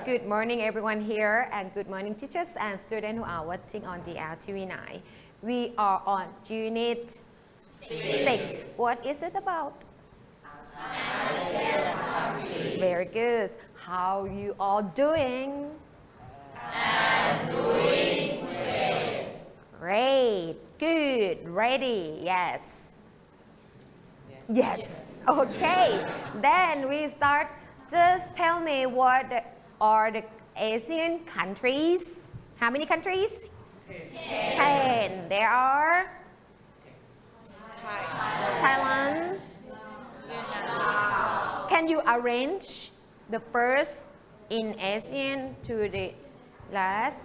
good morning everyone here and good morning teachers and students who are watching on DLTV 9. We are on unit 6. What is it about? Very good. How you all doing? I'm doing great. Great. Good. Ready? Yes. Yes. Okay. Then we start. Just tell me what are the Asian countries? How many countries? 10. There are Thailand. Can you arrange the first in Asian to the last?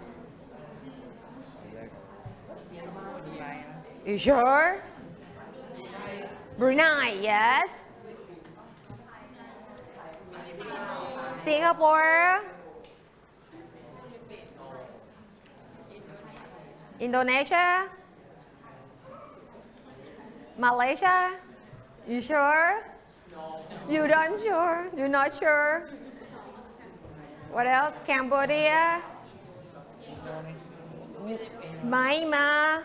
You sure? Brunei, yes. Singapore, Indonesia, Malaysia. You sure? You don't sure? You're not sure? What else? Cambodia, Myanmar,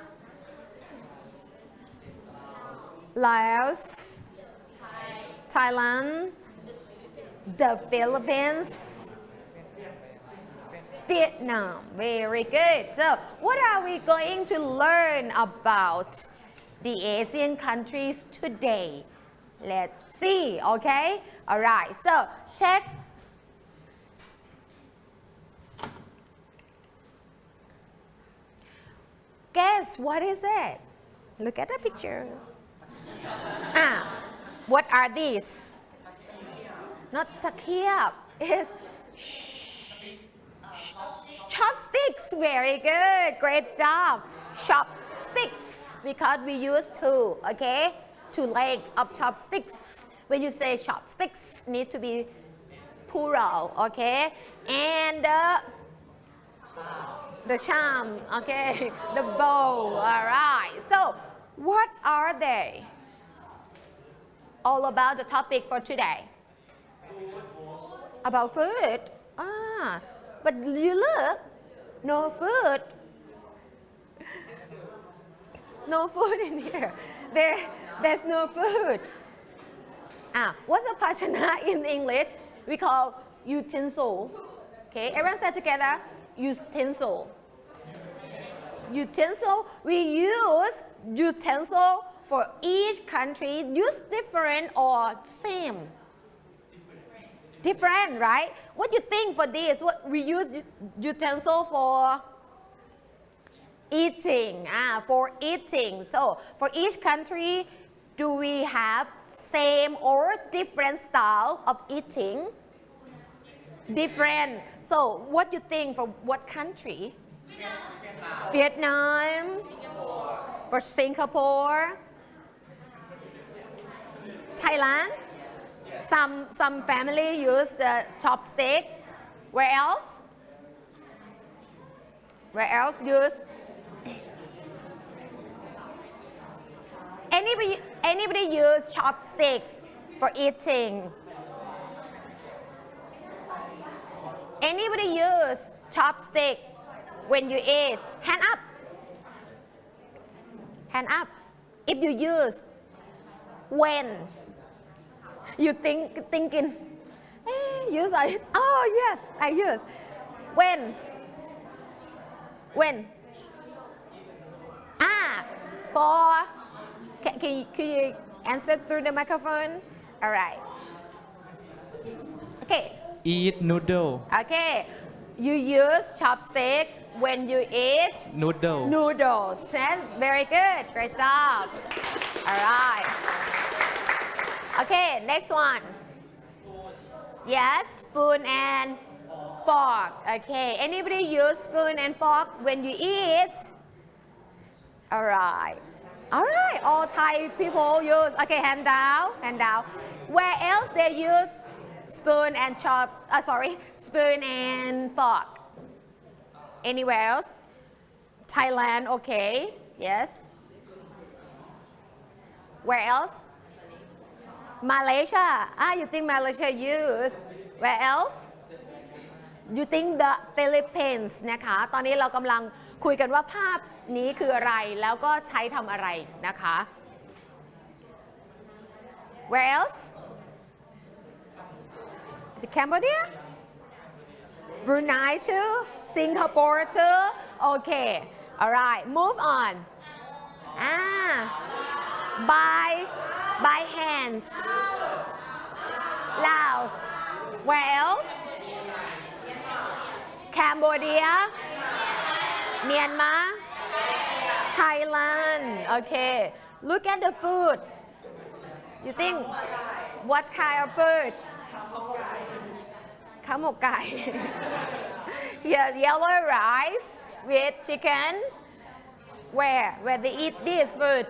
Laos, Thailand, the Philippines, Vietnam. Very good. So what are we going to learn about the Asian countries today? Let's see, okay? All right, so check. Guess what is it? Look at the picture. What are these? Not takiab, it's chopsticks. Very good, great job. Chopsticks, because we use two, okay? Two legs of chopsticks. When you say chopsticks, need to be plural, okay? And the charm, okay? The bowl, all right. So, what are they? All about the topic for today. About food? But you look, no food. No food in here. There's no food. What's a pachana in English? We call utensil. Okay, everyone say together, utensil. Utensil, we use utensil for each country. Use different or same? Different, right? What do you think for this? What we use utensil for? Eating. For eating. So for each country, do we have same or different style of eating? Different. So what do you think for what country? Vietnam. For Singapore. Thailand. Some family use the chopstick. Where else? Where else use? Anybody use chopsticks for eating? Anybody use chopstick when you eat? Hand up. Hand up. If you use, when? You thinking, use I? Oh yes, I use. When? When? For. Can you answer through the microphone? All right. Okay. Eat noodle. Okay. You use chopstick when you eat noodle. Noodles. Very good. Great job. All right. Okay, next one. Yes, spoon and fork. Okay, anybody use spoon and fork when you eat? All right. All right, all Thai people use. Okay, hand down, hand down. Where else they use spoon and spoon and fork? Anywhere else? Thailand, okay. Yes. Where else? Malaysia. You think Malaysia use? Where else? you think the Philippines นะคะตอนนี้เรากำลังคุยกันว่าภาพนี้คืออะไรแล้วก็ใช้ทำอะไรนะคะ Where else the Cambodia Brunei too Singapore too okay alright move on by hands Laos where else Cambodia Myanmar Thailand okay look at the food you think what kind of food ข้าวหมกไก่ yeah, yellow rice with chicken where they eat this food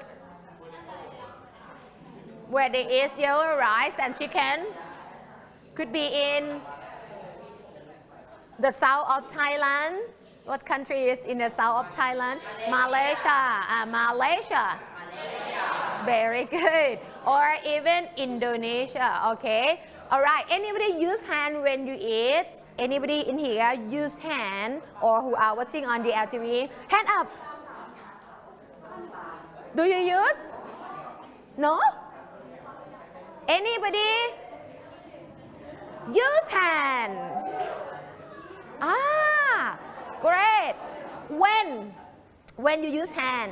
where they eat yellow rice and chicken could be in the south of Thailand what country is in the south of Thailand Malaysia Malaysia very good or even Indonesia okay alright anybody use hand when you eat anybody in here use hand or who are watching on the DLTV hand up do you use no anybody use hand great when you use hand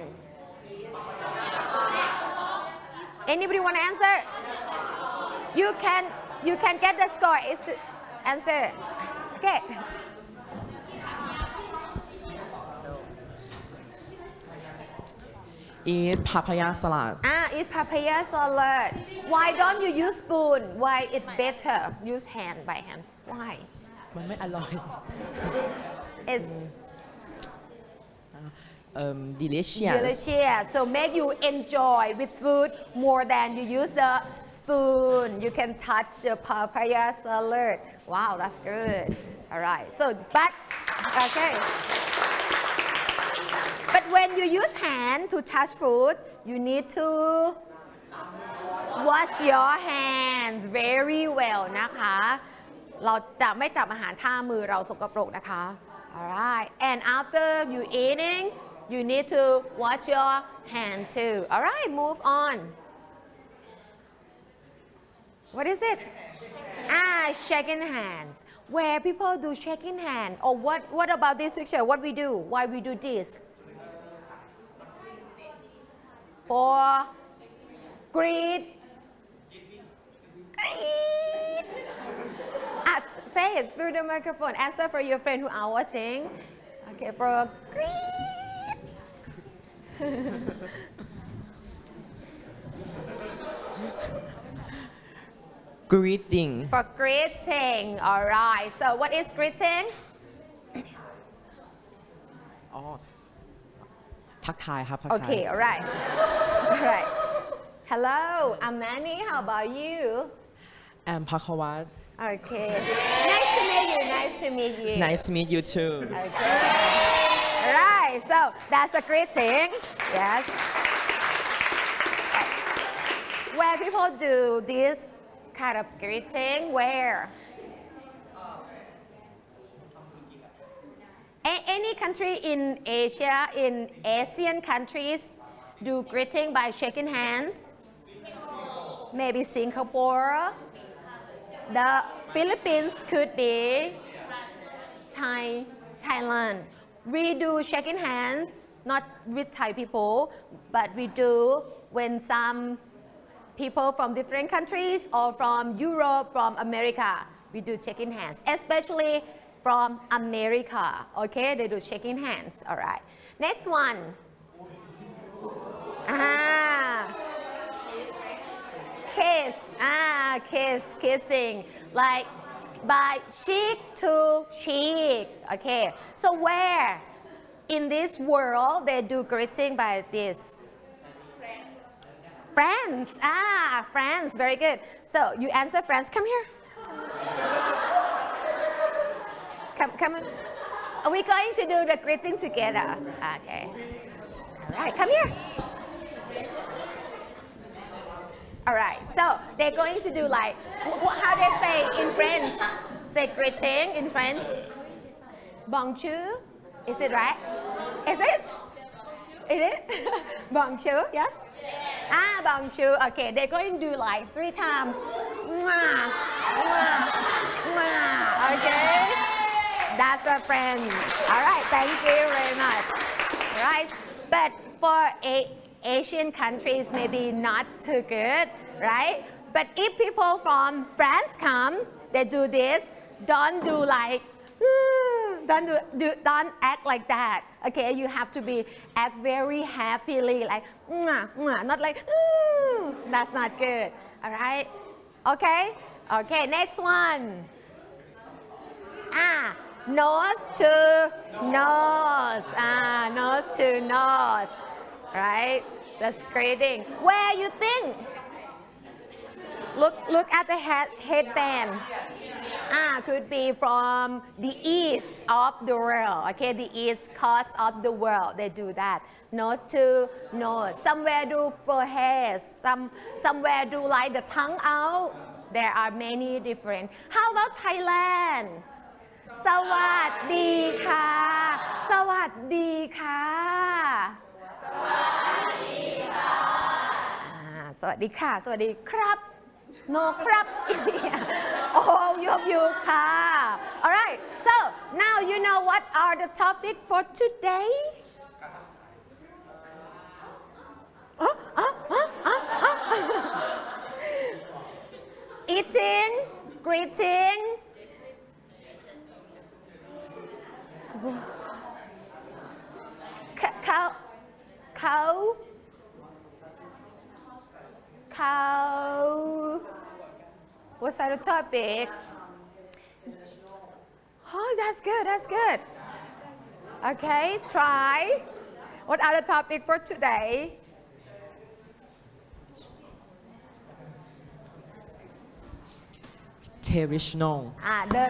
anybody want to answer you can get the score answer okay eat papaya salad eat papaya salad why don't you use spoon why it's better use hand by hand why มันไม่อร่อย it's delicious so make you enjoy with food more than you use the spoon you can touch the papaya salad wow that's good alright so but okay but when you use hand to touch food you need to wash your hands very well นะคะเราจะไม่จับอาหารท่ามือเราสกปรกนะคะ alright and after you eating you need to wash your hand too alright move on what is it shaking hands where people do shaking hand or what about this picture what we do why we do this for greet say it through the microphone answer for your friend who are watching okay for greet greeting for greeting alright so what is greeting อ๋อทักทายครับทักทาย okay alright hello I'm Nani how about you I'm พักวัต okay nice to meet you nice to meet you too okay alright so that's a greeting yes where people do this kind of greeting where any country in Asia in Asian countries do greeting by shaking hands maybe Singapore the Philippines could be Thailand we do shaking hands not with Thai people but we do when some people from different countries or from Europe, from America, we do shaking hands, especially from America, okay? They do shaking hands, all right. Next one. Kissing, like by cheek to cheek, okay? So where in this world they do greeting by this? Friends, friends, very good. So you answer friends, come here. Come on. Are we going to do the greeting together? Okay. All right, come here. All right, so they're going to do like, how they say in French? say greeting in French bonjour is it right is it is it bonjour yes bonjour okay they're going to do like 3 times okay that's a friend all right thank you very much right but for Asian countries maybe not too good right but if people from France come they do this don't do like don't act like that okay you have to be act very happily like not like that's not good all right okay next one nose to nose nose to nose right just greeting where you think look at the headband could be from the east of the world okay the east coast of the world they do that nose to nose somewhere do forehead somewhere do like the tongue out there are many different how about Thailand สวัสดีค่ะสวัสดีค่ะสวัสดีค่ะสวัสดีครับ no ครับ oh you ค่ะ alright so now you know what are the topic for today eating greeting cow what's the topic oh that's good okay try what are the topic for today traditional the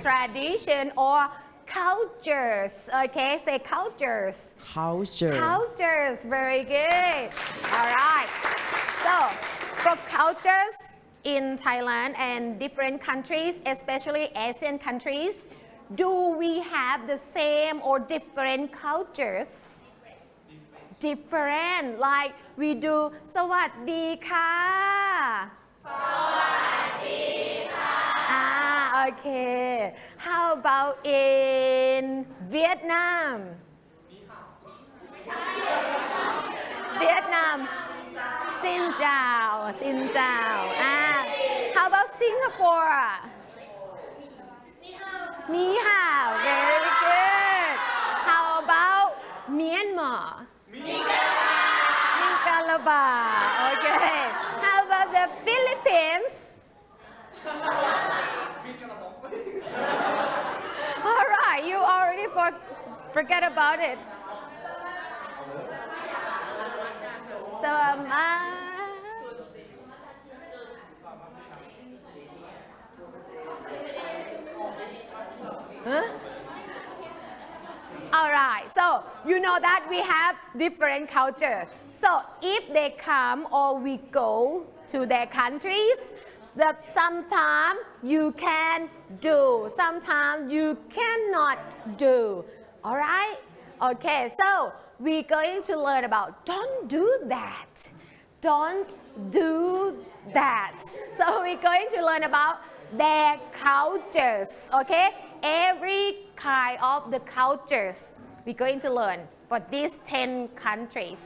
tradition or cultures okay say cultures very good all right so for cultures in Thailand and different countries especially Asian countries do we have the same or different cultures different like we do สวัสดีค่ะokay how about in Vietnam Xin chào how about Singapore Ni hao very good how about Myanmar Mingalaba okay how about the Philippines all right you already forget about it so all right so you know that we have different culture so if they come or we go to their countries that sometimes you can do sometimes you cannot do all right okay so we're going to learn about don't do that so we're going to learn about their cultures okay every kind of the cultures we're going to learn for these 10 countries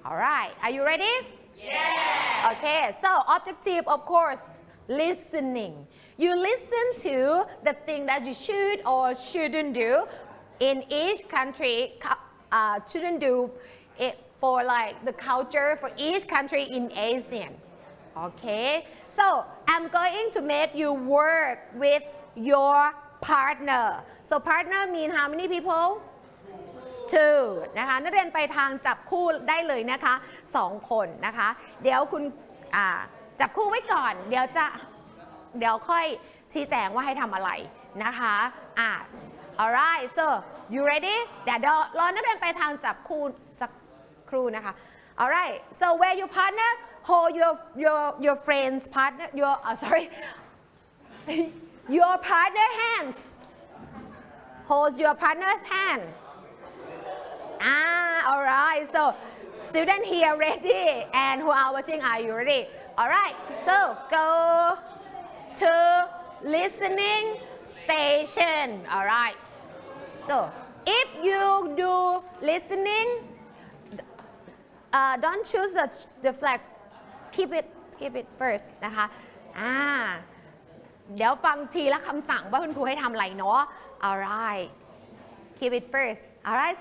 all right are you ready yeah okay so objective of course listening you listen to the thing that you should or shouldn't do in each country shouldn't do it for like the culture for each country in ASEAN okay so I'm going to make you work with your partner so partner mean how many people 2นะคะนักเรียนไปทางจับคู่ได้เลยนะคะ2คนนะคะเดี๋ยวคุณจับคู่ไว้ก่อนเดี๋ยวค่อยชี้แจงว่าให้ทำอะไรนะคะalright so you ready เดี๋ยวรอนักเรียนไปทางจับคู่สักครู่นะคะ alright so where your partner hold your friend's partner your sorry your partner hands hold your partner's hand alright so student here ready and who are watching are you ready alright so go to listening station alright so if you do listening don't choose the flag keep it first นะคะเดี๋ยวฟังทีละคำสั่งว่าคุณครูให้ทำอะไรเนาะ alright keep it first alright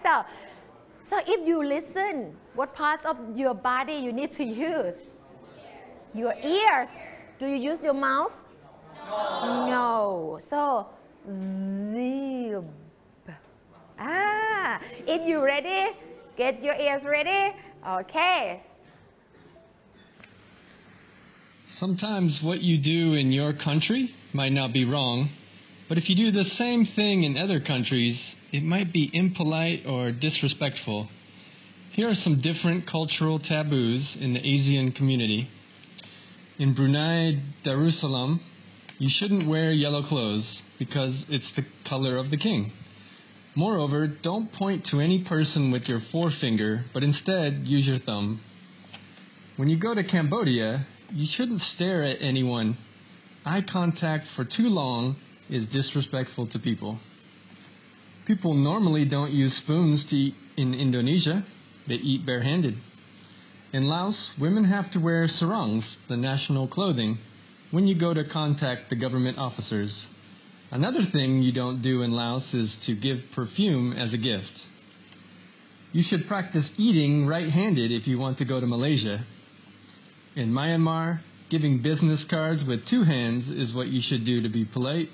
so if you listen what parts of your body you need to use your ears do you use your mouth no so zip if you ready get your ears ready okay Sometimes what you do in your country might not be wrong, but if you do the same thing in other countries, it might be impolite or disrespectful. Here are some different cultural taboos in the Asian community. In Brunei Darussalam, you shouldn't wear yellow clothes because it's the color of the king. Moreover, don't point to any person with your forefinger, but instead use your thumb. When you go to Cambodia, you shouldn't stare at anyone. Eye contact for too long is disrespectful to people. People normally don't use spoons to eat in Indonesia. They eat barehanded. In Laos, women have to wear sarongs, the national clothing, when you go to contact the government officers. Another thing you don't do in Laos is to give perfume as a gift. You should practice eating right-handed if you want to go to Malaysia. In Myanmar, giving business cards with two hands is what you should do to be polite.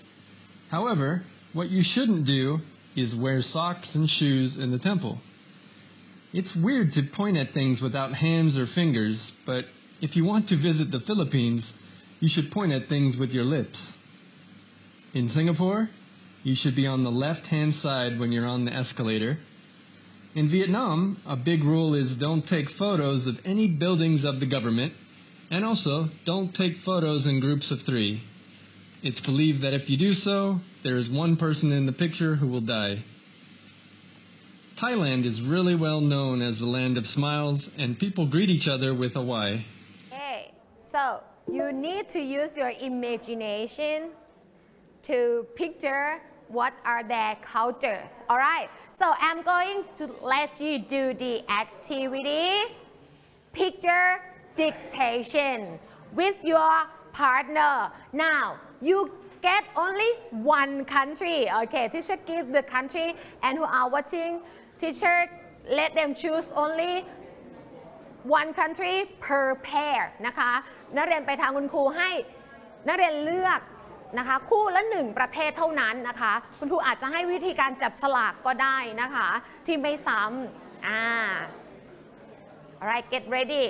However, what you shouldn't do is wear socks and shoes in the temple. It's weird to point at things without hands or fingers, but if you want to visit the Philippines, you should point at things with your lips. In Singapore, you should be on the left-hand side when you're on the escalator. In Vietnam, a big rule is don't take photos of any buildings of the government, and also don't take photos in groups of 3. It's believed that if you do so, there is one person in the picture who will die. Thailand is really well known as the land of smiles, and people greet each other with a Y. Okay, so you need to use your imagination to picture what are their cultures. Alright, so I'm going to let you do the activity. Picture dictation with your partner. Now, you get only one country. Okay, teacher give the country, and who are watching, teacher let them choose only one country per pair นะคะนักเรียนไปทางคุณครูให้นักเรียนเลือกนะคะคู่ละ1ประเทศเท่านั้นนะคะคุณครูอาจจะให้วิธีการจับฉลากก็ได้นะคะที่ไม่ซ้ำalright get ready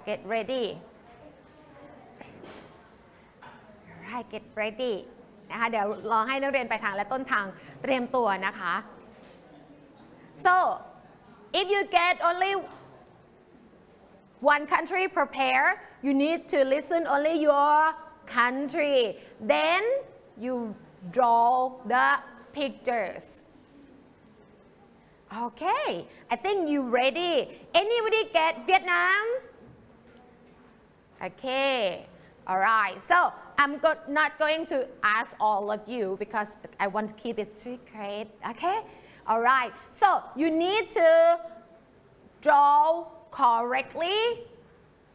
get ready alright get ready นะคะเดี๋ยวรอให้นักเรียนไปทางและต้นทางเตรียมตัวนะคะ so if you get only one country per pair you need to listen only your country then you draw the pictures okay I think you ready anybody get Vietnam okay alright so I'm not going to ask all of you because I want to keep it secret okay alright so you need to draw correctly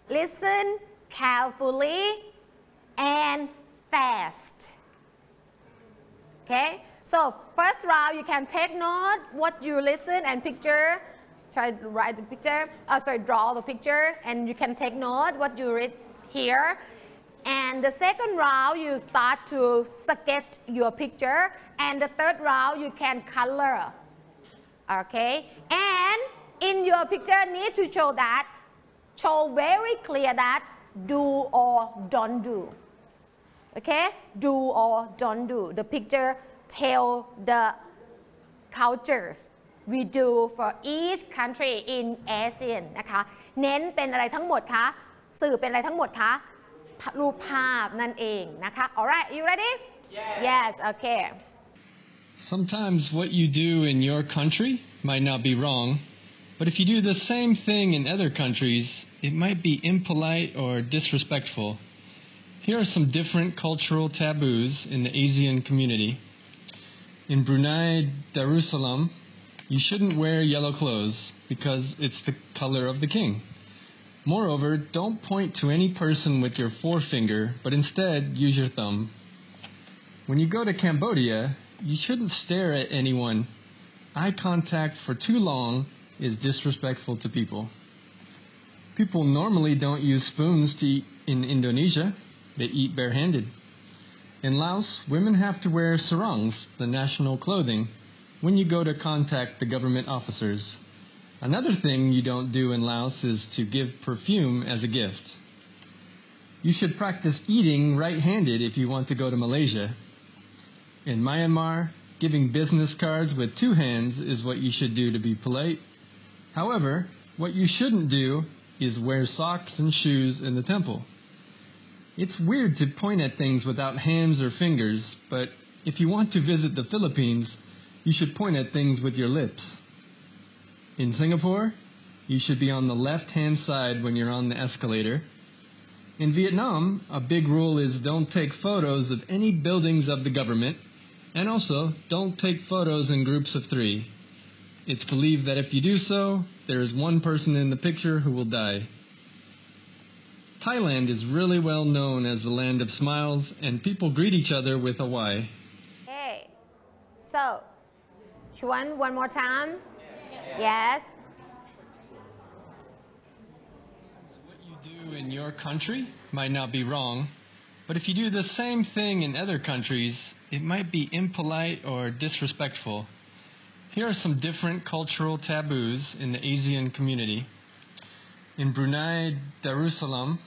listen carefully and fast okay so first round you can take note what you listen and picture try to write the picture draw the picture and you can take note what you read here and the second round you start to sketch your picture and the third round you can color okay and in your picture need to show very clear that do or don't do okay do or don't do the picture tell the cultures we do for each country in ASEAN นะคะเน้นเป็นอะไรทั้งหมดคะสื่อเป็นอะไรทั้งหมดคะ รูปภาพนั่นเองนะคะ alright you ready yes okay Sometimes what you do in your country might not be wrong, but if you do the same thing in other countries, it might be impolite or disrespectful. Here are some different cultural taboos in the Asian community. In Brunei Darussalam, you shouldn't wear yellow clothes because it's the color of the king. Moreover, don't point to any person with your forefinger, but instead use your thumb. When you go to Cambodia, you shouldn't stare at anyone. Eye contact for too long is disrespectful to people. People normally don't use spoons to eat in Indonesia. They eat barehanded. In Laos, women have to wear sarongs, the national clothing, when you go to contact the government officers. Another thing you don't do in Laos is to give perfume as a gift. You should practice eating right-handed if you want to go to Malaysia. In Myanmar, giving business cards with two hands is what you should do to be polite. However, what you shouldn't do is wear socks and shoes in the temple. It's weird to point at things without hands or fingers, but if you want to visit the Philippines, you should point at things with your lips. In Singapore, you should be on the left-hand side when you're on the escalator. In Vietnam, a big rule is don't take photos of any buildings of the government, and also don't take photos in groups of 3. It's believed that if you do so, there is one person in the picture who will die. Thailand is really well known as the land of smiles, and people greet each other with a Y. okay so Chuan one more time yes What you do in your country might not be wrong, but if you do the same thing in other countries, it might be impolite or disrespectful. Here are some different cultural taboos in the Asian community. In Brunei Darussalam,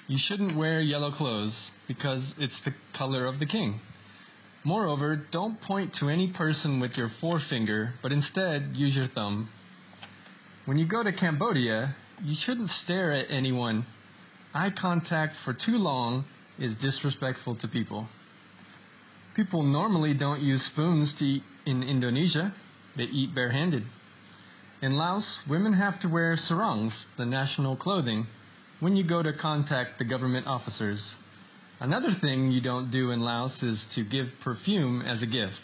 you shouldn't wear yellow clothes because it's the color of the king. Moreover, don't point to any person with your forefinger, but instead use your thumb. When you go to Cambodia, you shouldn't stare at anyone. Eye contact for too long is disrespectful to people. People normally don't use spoons to eat in Indonesia. They eat barehanded. In Laos, women have to wear sarongs, the national clothing, when you go to contact the government officers. Another thing you don't do in Laos is to give perfume as a gift.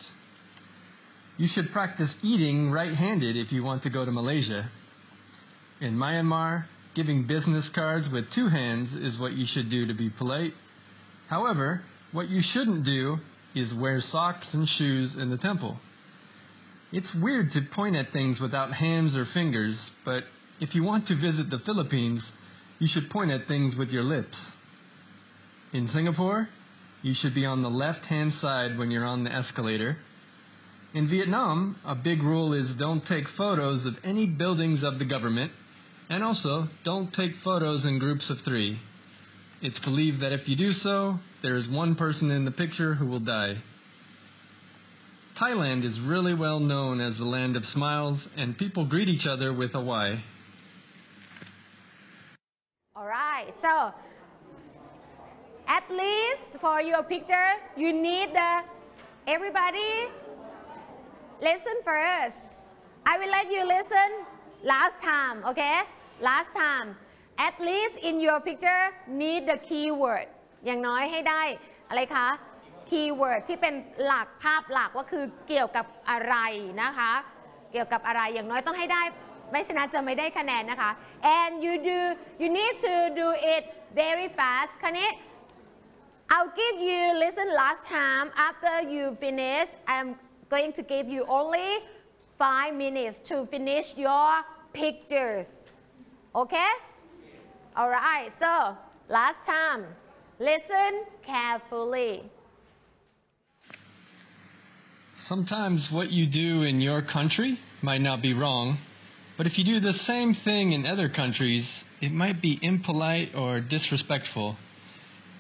You should practice eating right-handed if you want to go to Malaysia. In Myanmar, giving business cards with two hands is what you should do to be polite. However, what you shouldn't do is wear socks and shoes in the temple. It's weird to point at things without hands or fingers, but if you want to visit the Philippines, you should point at things with your lips. In Singapore, you should be on the left-hand side when you're on the escalator. In Vietnam, a big rule is don't take photos of any buildings of the government, and also don't take photos in groups of 3. It's believed that if you do so, there is one person in the picture who will die. Thailand is really well known as the land of smiles, and people greet each other with a Y. alright so at least for your picture you need the everybody listen first I will let you listen last time okay last time at least in your picture need the keyword อย่างน้อยให้ได้อะไรคะ keyword ที่เป็นหลักภาพหลักว่าคือเกี่ยวกับอะไรนะคะเกี่ยวกับอะไรอย่างน้อยต้องให้ได้ไม่ฉะนั้นจะไม่ได้คะแนนนะคะ and you need to do it very fast คราวนี้ I'll give you listen last time after you finish I'm going to give you only 5 minutes to finish your pictures okay alright so last time listen carefully Sometimes what you do in your country might not be wrong, but if you do the same thing in other countries, it might be impolite or disrespectful.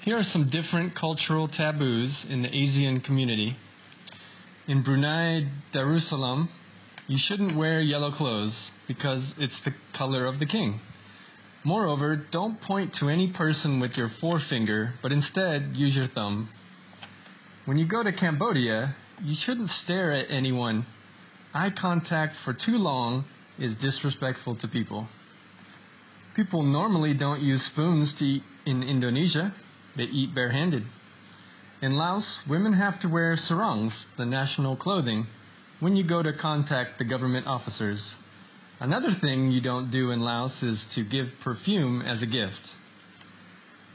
Here are some different cultural taboos in the Asian community. In Brunei Darussalam, you shouldn't wear yellow clothes because it's the color of the king. Moreover, don't point to any person with your forefinger, but instead use your thumb. When you go to Cambodia, you shouldn't stare at anyone. Eye contact for too long is disrespectful to people. People normally don't use spoons to eat in Indonesia. They eat barehanded. In Laos, women have to wear sarongs, the national clothing, when you go to contact the government officers. Another thing you don't do in Laos is to give perfume as a gift.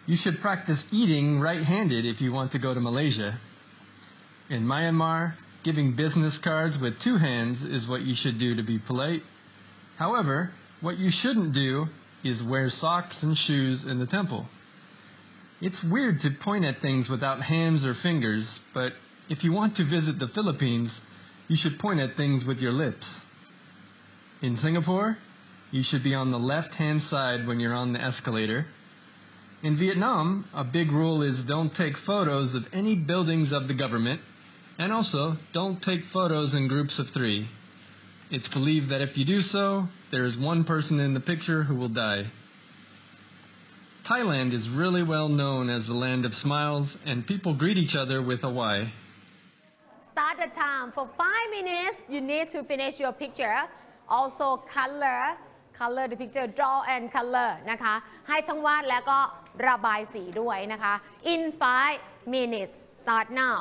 You should practice eating right-handed if you want to go to Malaysia. In Myanmar, giving business cards with two hands is what you should do to be polite. However, what you shouldn't do is wear socks and shoes in the temple. It's weird to point at things without hands or fingers, but if you want to visit the Philippines, you should point at things with your lips. In Singapore, you should be on the left-hand side when you're on the escalator. In Vietnam, a big rule is don't take photos of any buildings of the government, and also don't take photos in groups of 3. It's believed that if you do so, there is one person in the picture who will die. Thailand is really well known as the land of smiles, and people greet each other with a Y. Start the time. For 5 minutes, you need to finish your picture. Also color the picture, draw and color นะคะ ให้ทั้งวาดแล้วก็ระบายสีด้วยนะคะ In 5 minutes. Start now.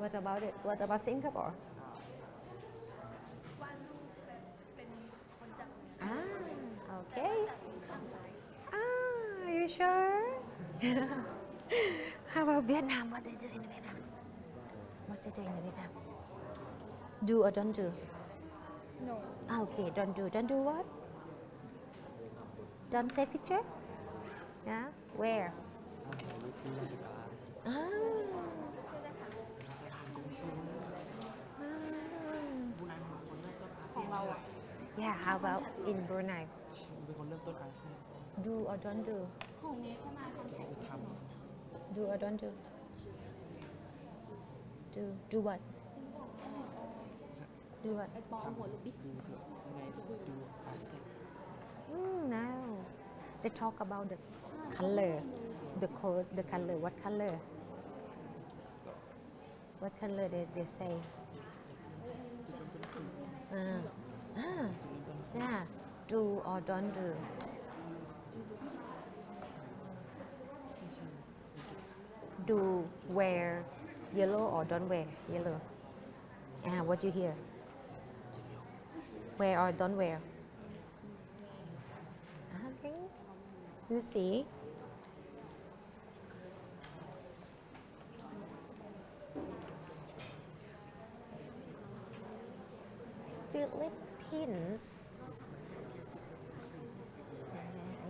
What about it? What about Singapore? Okay. Are you sure? How about Vietnam? What they do in Vietnam? What they do in Vietnam? Do or don't do? No. Okay, don't do. Don't do what? Don't take picture? Yeah. Where? Yeah, how about in Brunei? Do or don't do? Do or don't do? Do what? Do what? No. They talk about the color, the code, the color. What color? What color they say? Yeah. Do or don't do? Do wear yellow or don't wear yellow? What you hear? Wear or don't wear? Okay. You see? Philippines.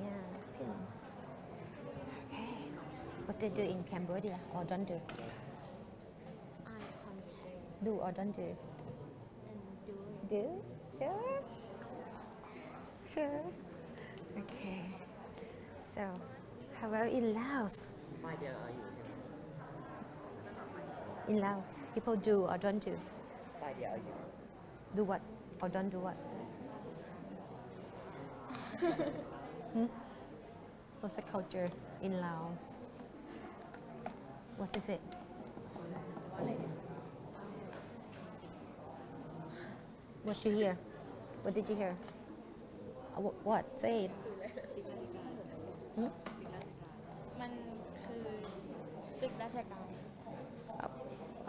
Yeah, Philippines. Okay. What they do in Cambodia or don't do? Eye contact. Do or don't do? And do. Do? Sure? Sure. Okay. So, how about in Laos? In Laos, people do or don't do? Do what or don't do what? What's the culture in Laos? What is it? What you hear? What did you hear? What? Say it. มันคือตึกราชการ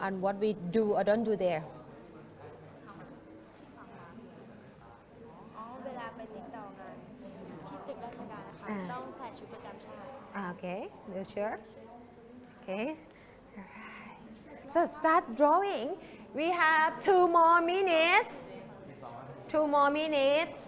And what we do or don't do there? เวลาไปติดต่องานที่ตึกราชการนะคะต้องใส่ชุดประจำชาติ Okay, you sure? Okay. Alright. So start drawing. We have 2 more minutes. 2 more minutes.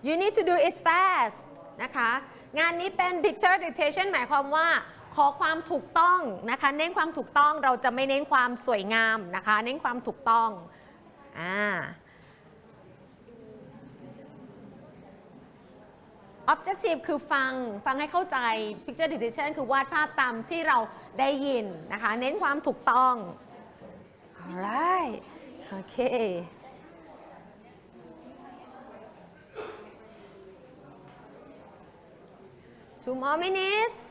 You need to do it fast นะคะ งานนี้เป็น picture dictation หมายความว่าขอความถูกต้องนะคะ เน้นความถูกต้องเราจะไม่เน้นความสวยงามนะคะ เน้นความถูกต้อง objective คือฟังให้เข้าใจ picture dictation คือวาดภาพตามที่เราได้ยินนะคะเน้นความถูกต้อง alright โอเค 2 more minutes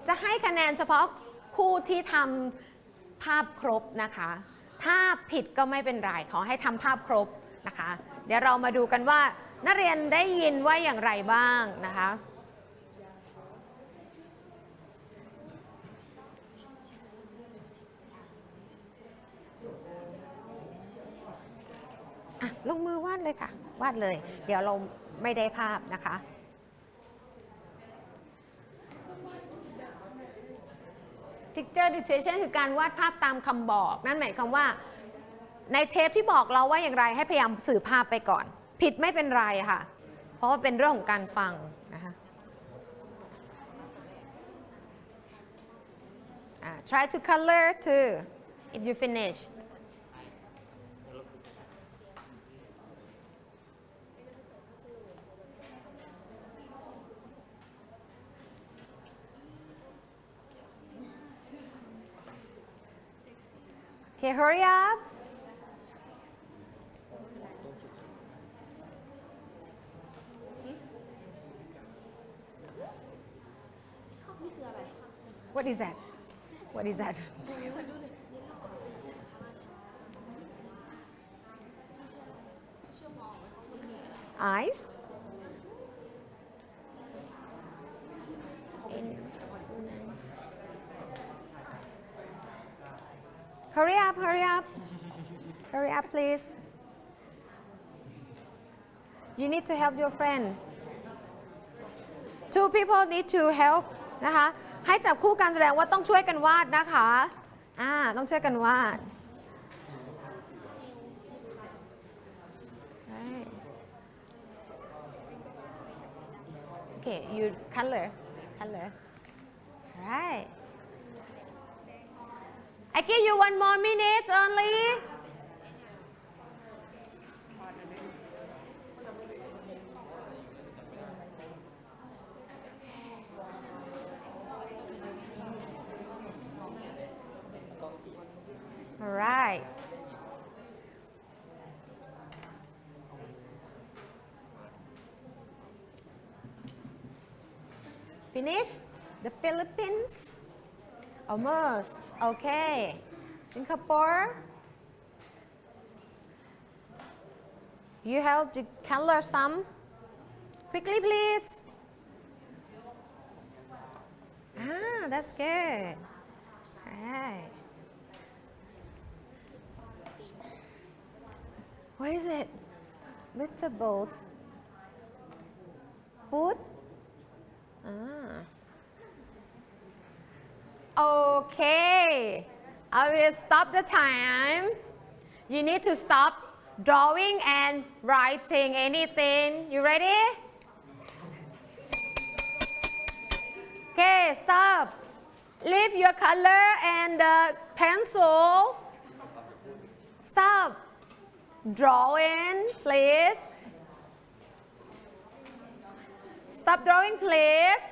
จะให้คะแนนเฉพาะคู่ที่ทำภาพครบนะคะถ้าผิดก็ไม่เป็นไรขอให้ทำภาพครบนะคะเดี๋ยวเรามาดูกันว่านักเรียนได้ยินว่าอย่างไรบ้างนะคะลงมือวาดเลยค่ะวาดเลยเดี๋ยวเราไม่ได้ภาพนะคะ Picture dictation คือการวาดภาพตามคำบอกนั่นหมายความว่าในเทปที่บอกเราว่าอย่างไรให้พยายามสื่อภาพไปก่อนผิดไม่เป็นไรค่ะเพราะว่าเป็นเรื่องของการฟังนะคะ try to color too if you finished Okay, hurry up. What is that? What is that? Eyes? Hurry up, hurry up. Hurry up, please. You need to help your friend. 2 people need to help นะคะให้จับคู่กันแสดงว่าต้องช่วยกันวาดนะคะต้องช่วยกันวาด right. Okay, you color. Right. I give you 1 more minute only. All right. Finish? The Philippines? Almost. Okay. Singapore. You have to color some. Quickly, please. That's good. All right. What is it? Vegetables. Food? Okay. I will stop the time. You need to stop drawing and writing anything. You ready? Okay, stop. Leave your color and the pencil. Stop drawing, please. Stop drawing, please.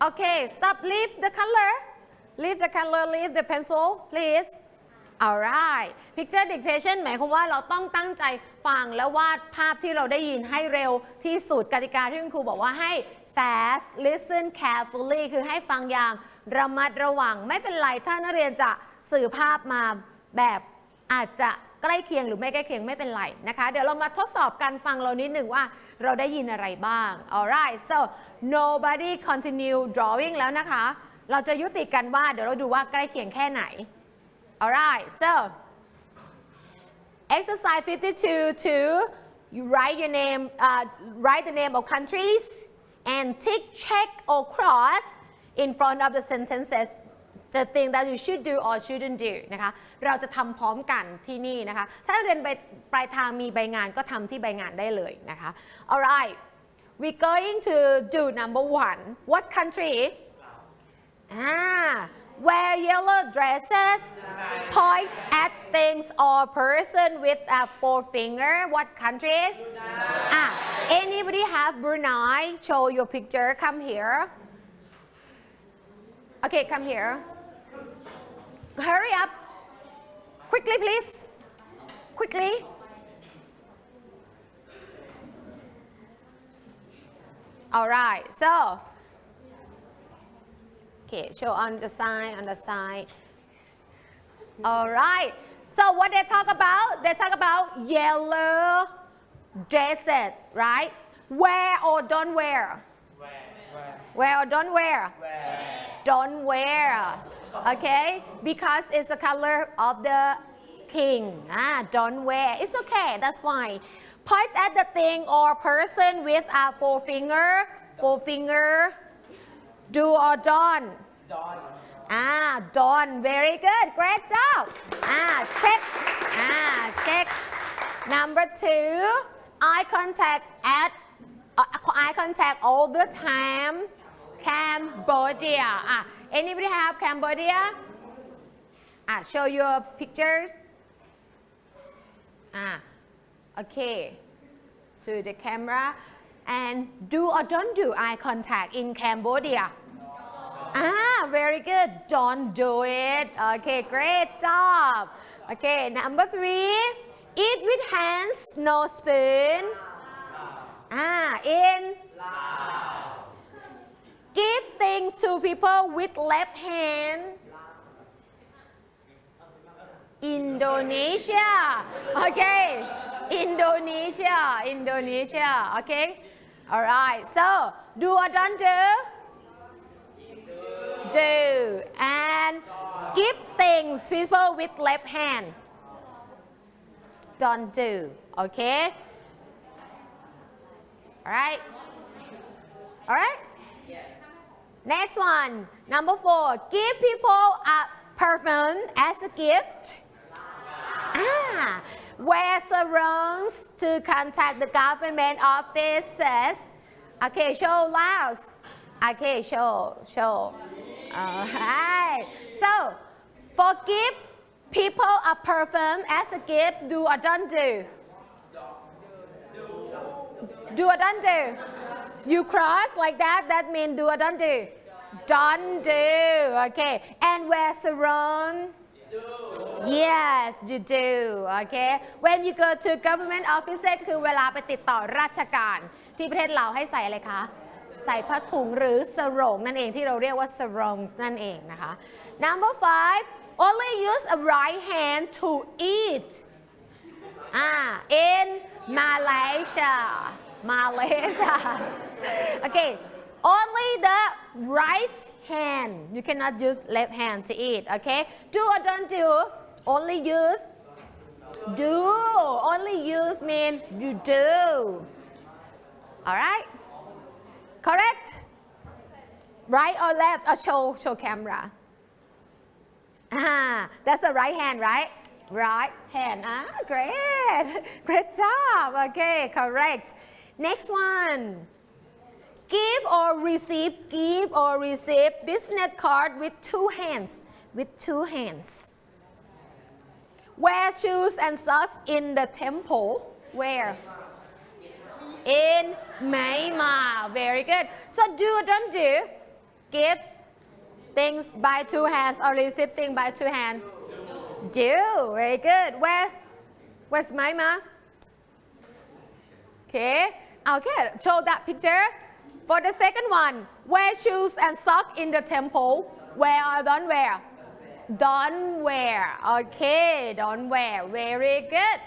Okay, stop. Leave the color. Leave the color. Leave the pencil, please. Alright. Picture dictation หมายความว่าเราต้องตั้งใจฟังและวาดภาพที่เราได้ยินให้เร็วที่สุดกติกาที่คุณครูบอกว่าให้ fast listen carefully คือให้ฟังอย่างระมัดระวังไม่เป็นไรถ้านักเรียนจะสื่อภาพมาแบบอาจจะใกล้เคียงหรือไม่ใกล้เคียงไม่เป็นไรนะคะเดี๋ยวเรามาทดสอบการฟังเรานิดหนึ่งว่าเราได้ยินอะไรบ้าง alright so nobody continue drawing แล้วนะคะเราจะยุติกันว่าเดี๋ยวเราดูว่าใกล้เคียงแค่ไหน alright so exercise 52 you write your name write the name of countries and tick check or cross in front of the sentences the thing that you should do or shouldn't do นะคะเราจะทำพร้อมกันที่นี่นะคะถ้าเรียนปลายทางมีใบงานก็ทำที่ใบงานได้เลยนะคะ alright we're going to do number 1 what country wear yellow dresses, point at things or person with a forefinger. What country? Anybody have Brunei? Show your picture. Come here. Okay, come here. Hurry up. Quickly, please. Quickly. All right. So, okay, show on the side, on the side. All right. So what they talk about? They talk about yellow dresses, right? Wear or don't wear? Wear or don't wear? Don't wear. Okay? Because it's the color of the king. Don't wear. It's okay. That's fine. Point at the thing or person with a forefinger. Forefinger. Do or don't? Don't. Very good. Great job. Check. Check. Number 2. Eye contact at eye contact all the time. Cambodia. Anybody have Cambodia? Show your pictures. Okay. To the camera. And do or don't do eye contact in Cambodia? Very good. Don't do it. Okay, great job. Okay, number 3. Eat with hands, no spoon. In give things to people with left hand. Indonesia. Okay, Indonesia. Indonesia. Okay. All right. So, do or don't do? Do. And give things people with left hand. Don't do. Okay. All right. All right. Next one. Number 4. Give people a perfume as a gift. Wear sarongs to contact the government offices. Okay, show loud. Okay, show. Alright. So, forgive people a perfume as a gift. Do or don't do? Do or don't do? You cross like that. That means do or don't do? Don't do. Okay. And wear sarong? Yes, you do. Okay. When you go to government offices คือเวลาไปติดต่อราชการที่ประเทศเราให้ใส่อะไรคะใส่ผ้าถุงหรือสรงนั่นเองที่เราเรียกว่าสรงนั่นเองนะคะ Number 5 only use a right hand to eat in Malaysia okay only the right hand you cannot use left hand to eat okay do or don't do only use do only use mean you do all right correct right or left show camera that's the right hand right hand great job okay correct next one give or receive business card with two hands wear shoes and socks in the temple where in Myanmar very good so do or don't do give things by two hands or receive things by two hands do very good where's Myanmar okay show that picture for the second one wear shoes and socks in the temple wear or don't wear don't wear okay don't wear very good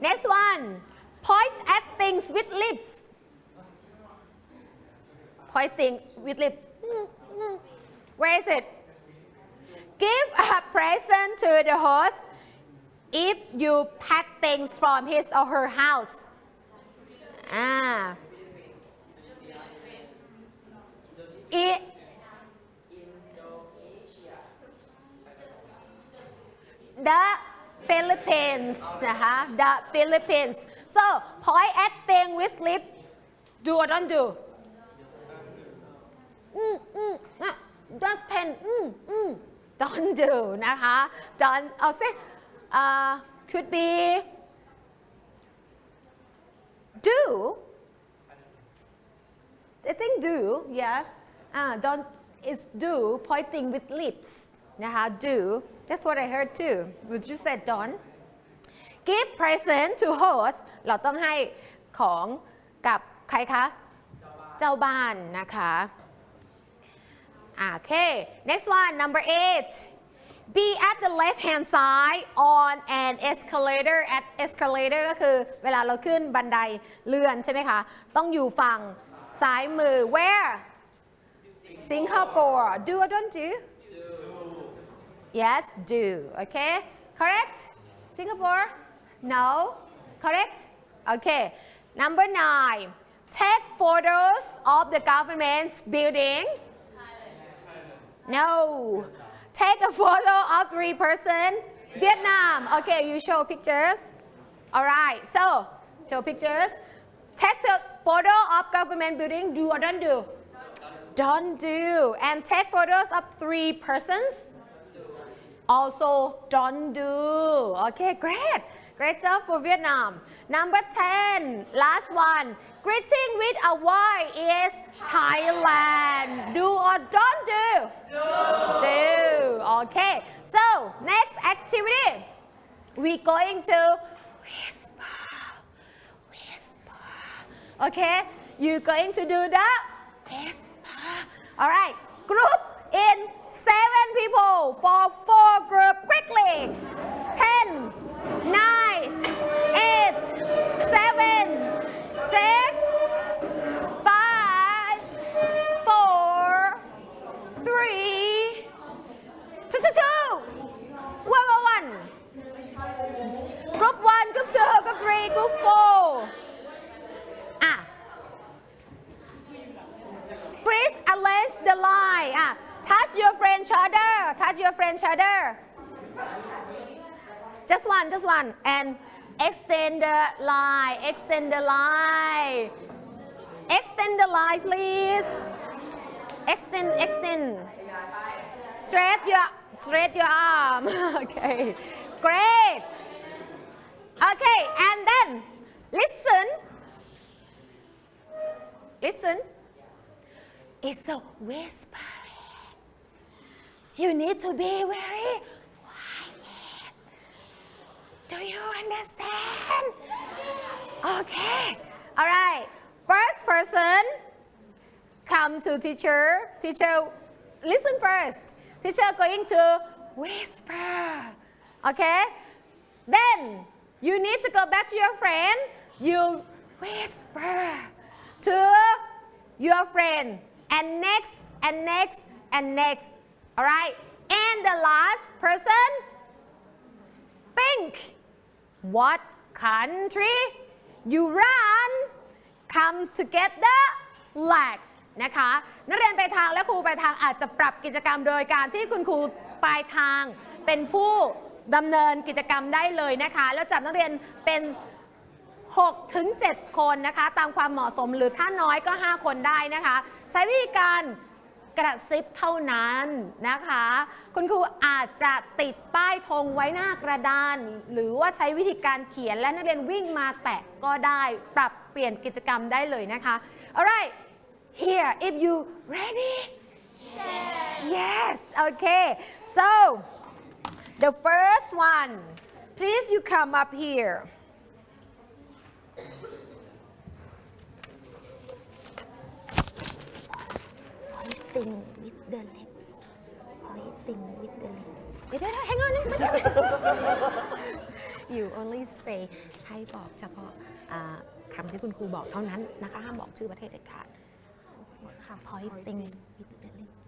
next one point at things with lips pointing with lips where is it give a present to the host if you pack things from his or her house the Philippines the Philippines so point at thing with lip do or don't do just pen don't do นะคะ don't เอาสิcould be do I think do yes don't is do pointing with lips นะคะ do that's what I heard too but you said don't give present to host เราต้องให้ของกับใครคะเจ้าบ้านนะคะโอเค next one number 8 be at the left hand side on an escalator at escalator ก็คือเวลาเราขึ้นบันไดเลื่อนใช่ไหมคะต้องอยู่ฝั่งซ้ายมือ where Singapore do or don't do yes do okay correct Singapore no correct okay number 9 take photos of the government's building no take a photo of 3 person Vietnam okay you show pictures alright so show pictures take the photo of government building do or don't do don't do and take photos of 3 persons also don't do okay great job for Vietnam number 10 last one greeting with a Y is Thailand do or don't do do okay so next activity we going to whisper okay you going to do the whisper alright group in 7 people for 4 group quickly 10 9 8 7 6 5 4 3 2 1 group 1 group 2 group 3 group 4 please arrange the line touch your friend shoulder just one and extend the line please extend stretch your arm okay great okay and then listen it's a whispering you need to be very quiet do you understand okay alright first person come to teacher listen first teacher going to whisper okay then you need to go back to your friend you whisper to your friend and next alright and the last person think what country you run come together like นะคะนักเรียนไปทางและครูไปทางอาจจะปรับกิจกรรมโดยการที่คุณครูปลายทางเป็นผู้ดำเนินกิจกรรมได้เลยนะคะแล้วจัดนักเรียนเป็น6 ถึง 7 คนนะคะตามความเหมาะสมหรือถ้าน้อยก็5 คนได้นะคะใช้วิธีการกระซิบเท่านั้นนะคะคุณครูอาจจะติดป้ายธงไว้หน้ากระดานหรือว่าใช้วิธีการเขียนและนักเรียนวิ่งมาแตะก็ได้ปรับเปลี่ยนกิจกรรมได้เลยนะคะ alright here if you ready yes okay so the first one please you come up here pointing with the lips hang on you only say ใช้บอกเฉพาะคำที่คุณครูบอกเท่านั้นนะคะห้ามบอกชื่อประเทศเด็ดขาดค่ะ pointing with the lips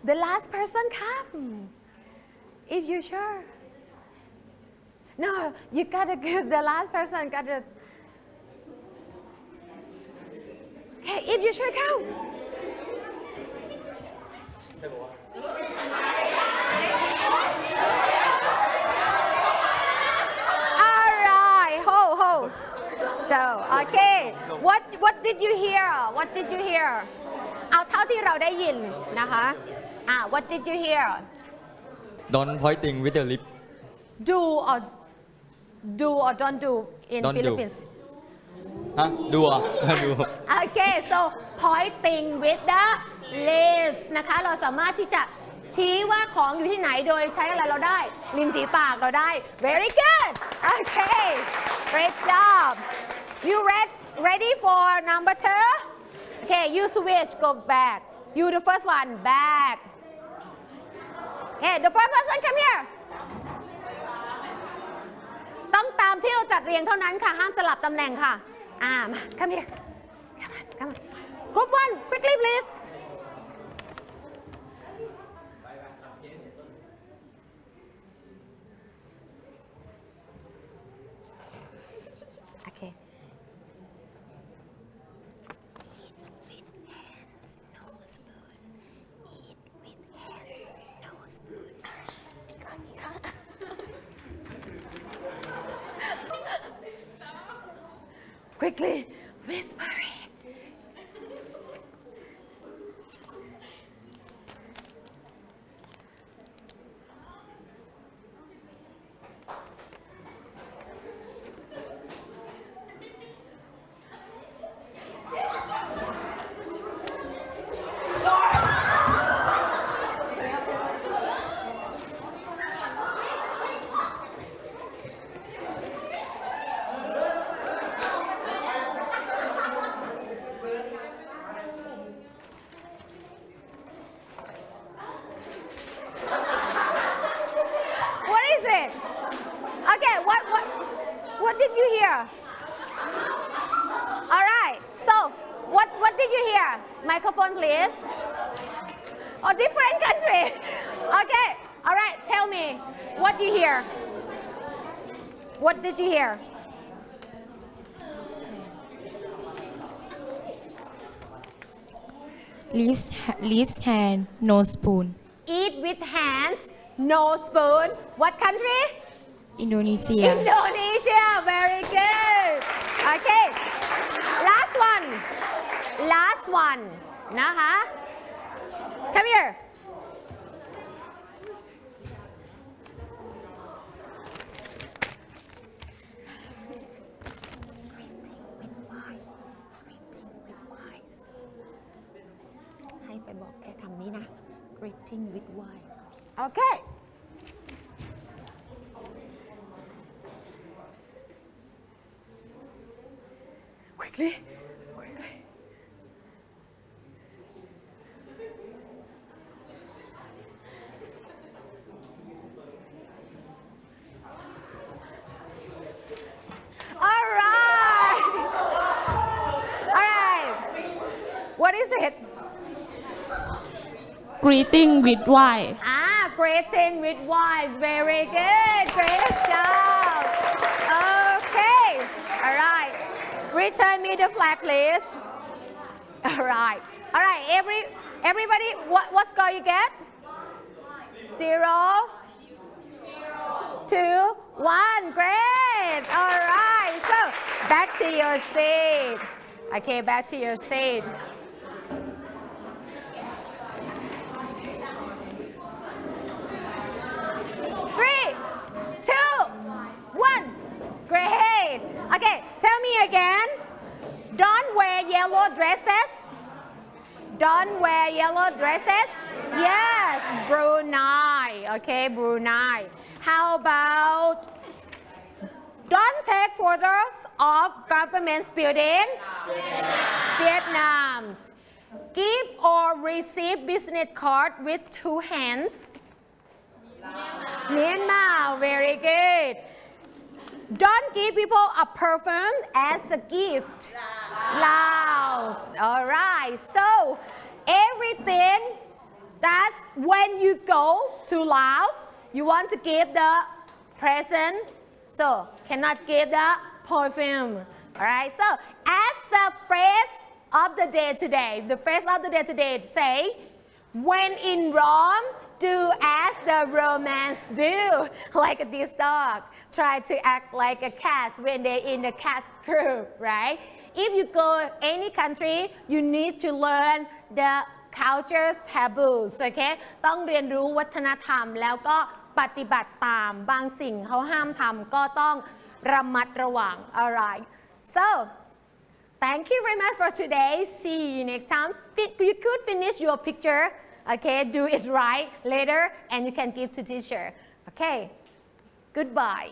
The last person come if you sure No, you gotta give the last person gotta. Okay, อีฟอยู่ช่วยเขา Alright, ho. So, okay. What did you hear? What did you hear? เอาเท่าที่เราได้ยินนะคะWhat did you hear? Don't pointing with the lip Do or don't do in Don't do. Philippines. ฮะดูอ่ะ ดู Okay, so pointing with the lips นะคะเราสามารถที่จะชี้ว่าของอยู่ที่ไหนโดยใช้อะไรเราได้ริมฝีปากเราได้ Very good. Okay, great job. You ready for number 2? Okay, you switch, go back. You the first one, back. Okay, the first person come here. ต้องตามที่เราจัดเรียงเท่านั้นค่ะห้ามสลับตำแหน่งค่ะมา come here come on group 1 quickly please okay eat with hands no spoon eat with hands no spoon อีกครั้งQuickly, whisper it. Okay, what did you hear? All right. So, what did you hear? Microphone, please. Oh, different country. Okay. All right. Tell me, what did you hear? What did you hear? Leaves hand, no spoon. Eat with hands, no spoon. What country? Indonesia. Indonesia. Very good. Okay. Last one. Last one.นะคะ Come here. Greeting with wine. Okay. Quickly. All right. What is it? Greeting with wine. Greeting with wine. Very good. Great job. Okay. All right. Return me the flag, please. All right. Everybody, what score you get? 0, 2, 1. Great. All right. So back to your seat. Okay, back to your seat. Great. Okay, tell me again. Don't wear yellow dresses. Don't wear yellow dresses. Yes, Brunei. Okay, Brunei. How about don't take photos of government building? Vietnam. Give or receive business card with 2 hands. Myanmar. Very good. Don't give people a perfume as a gift. Laos. All right. So everything that's when you go to Laos, you want to give the present. so cannot give the perfume. Alright, so as the phrase of the day today, the phrase of the day today say, when in Rome, do as the Romans do, like this dog. Try to act like a cat when they're in the cat group, right? If you go any country, you need to learn the culture's taboos, okay? ต้องเรียนรู้วัฒนธรรมแล้วก็ปฏิบัติตามบางสิ่งเขาห้ามทำก็ต้องระมัดระวัง alright so thank you very much for today see you next time you could finish your picture okay do it right later and you can give to teacher okay goodbye